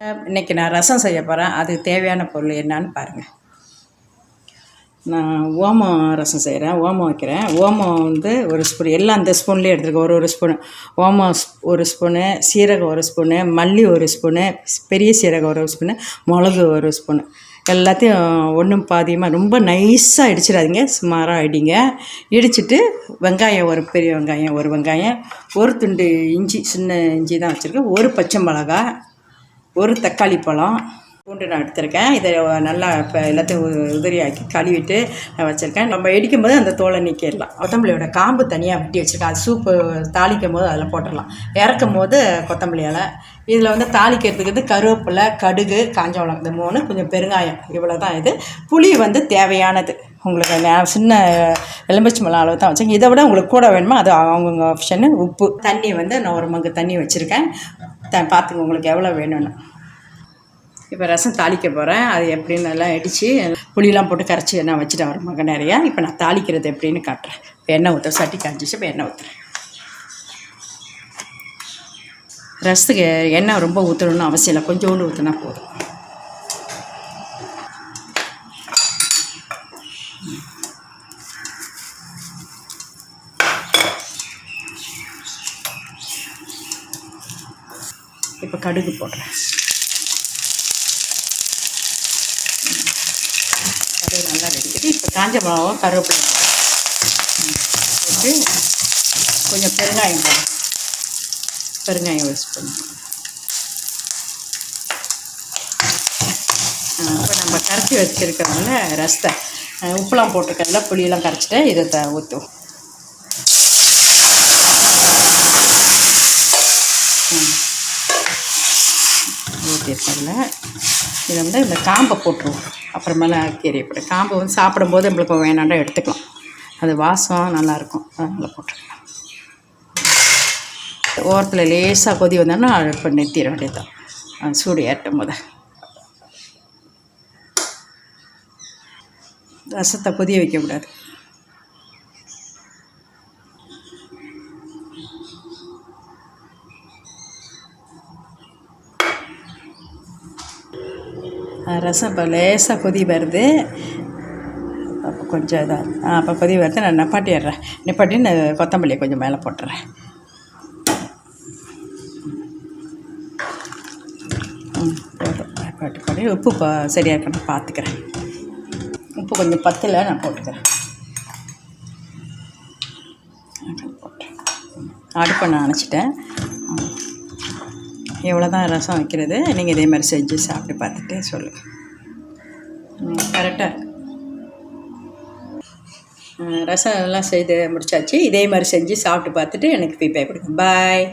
இன்றைக்கி நான் ரசம் செய்ய போகிறேன். அதுக்கு தேவையான பொருள் என்னன்னு பாருங்கள். நான் ஓமம் ரசம் செய்கிறேன், ஓமம் வைக்கிறேன். ஓமம் வந்து ஒரு ஸ்பூன், எல்லாம் அந்த ஸ்பூன்லேயே எடுத்துருக்கேன். ஒரு ஸ்பூனு ஓமம், ஒரு ஸ்பூனு சீரகம், ஒரு ஸ்பூனு மல்லி, ஒரு ஸ்பூனு பெரிய சீரகம், ஒரு ஸ்பூனு மிளகு, ஒரு ஸ்பூனு. எல்லாத்தையும் ஒன்றும் பாதியமாக ரொம்ப நைஸாக இடிச்சிடாதீங்க, சுமாராக இடிங்க. இடிச்சிட்டு வெங்காயம், ஒரு பெரிய வெங்காயம், ஒரு வெங்காயம், ஒரு துண்டு இஞ்சி, சின்ன இஞ்சி தான் வச்சுருக்கேன், ஒரு பச்சை மிளகா, ஒரு தக்காளி பழம், பூண்டு நான் எடுத்திருக்கேன். இதை நல்லா இப்போ எல்லாத்தையும் உதிரியாக்கி கழுவிட்டு வச்சுருக்கேன். நம்ம இடிக்கும் போது அந்த தோலை நீக்கிடலாம். கொத்தமல்லியோட காம்பு தனியாக வெட்டி வச்சுருக்கேன். அது சூப்பு தாளிக்கும் போது அதில் போட்டுடலாம். இறக்கும் போது கொத்தமல்லி இலை. இதில் வந்து தாளிக்கிறதுக்கு வந்து கருவேப்பிலை, கடுகு, காஞ்ச மிளகாய், இந்த 3, கொஞ்சம் பெருங்காயம், இவ்வளோ தான். இது புளி வந்து தேவையானது உங்களுக்கு. நான் சின்ன எலுமிச்சை மலை அளவு தான் வச்சுருக்கேன். இதை விட உங்களுக்கு கூட வேணுமா அது அவங்கவுங்க ஆப்ஷனு. உப்பு, தண்ணி வந்து நான் ஒரு மங்கு தண்ணி வச்சுருக்கேன். பார்த்துங்க உங்களுக்கு எவ்வளோ வேணும்னு. இப்போ ரசம் தாளிக்க போகிறேன். அது எப்படின்னு எல்லாம் இடித்து புளியெலாம் போட்டு கரைச்சி நான் வச்சுட்டேன் ஒரு மகன் நிறையா. இப்போ நான் தாளிக்கிறது எப்படின்னு காட்டுறேன். இப்போ எண்ணெய் ஊற்றுறேன், சட்டி காய்ச்சிச்சு. இப்போ எண்ணெய் ஊற்றுறேன். ரசத்துக்கு எண்ணெய் ரொம்ப ஊற்றணும்னு அவசியம் இல்லை, கொஞ்சோண்டு ஊற்றினா போதும். இப்போ கடுகு போடுறேன். கடுகு நல்லா வெடிக்குது. இப்போ காஞ்ச மிளகாவும் கருவேப்பிலை போட்டு கொஞ்சம் பெருங்காயம் போடுறேன். பெருங்காயம் யூஸ் பண்ணி இப்போ நம்ம கரைச்சி வச்சுருக்கோம்ல ரசத்தை, உப்புலாம் போட்டிருக்கல, புளியெல்லாம் கரைச்சிட்டு இதை ஊற்றுவோம். ஊற்றிருக்கல இதை வந்து இந்த காம்பை போட்டுருவோம். அப்புறமேல கீரை போட்டு காம்பை வந்து சாப்பிடும்போது நம்மளுக்கு வேணாண்டா எடுத்துக்கலாம். அது வாசம் நல்லாயிருக்கும், அதனால் போட்டுருக்கலாம். ஓரத்தில் லேசாக கொதி வந்தோன்னா இப்போ நிறுத்திட வேண்டியதுதான். அது சூடு ஏற்றும் போது ரசத்தை கொதிய வைக்கக்கூடாது. ரசம் இப்போ லேசாக கொதி வருது. அப்போ கொஞ்சம் இதாக அப்போ கொதி வருது. நான் நிப்பாட்டிடுறேன். நிப்பாட்டி நான் கொத்தமல்லியை கொஞ்சம் மேலே போட்டுறேன். போட்டு உப்பு சரியாக இருக்கணும் பார்த்துக்கிறேன். உப்பு கொஞ்சம் பத்தில் நான் போட்டுக்கிறேன். போட்டேன். அடுப்பை நான் அணைச்சிட்டேன். எவ்வளோ தான் ரசம் வைக்கிறது. நீங்கள் இதே மாதிரி செஞ்சு சாப்பிட்டு பார்த்துட்டு சொல்லுங்கள். கரெக்டாக ரசம் எல்லாம் செய்து முடிச்சாச்சு. இதே மாதிரி செஞ்சு சாப்பிட்டு பார்த்துட்டு எனக்கு ஃபீட்பேக் கொடுங்க. பாய்.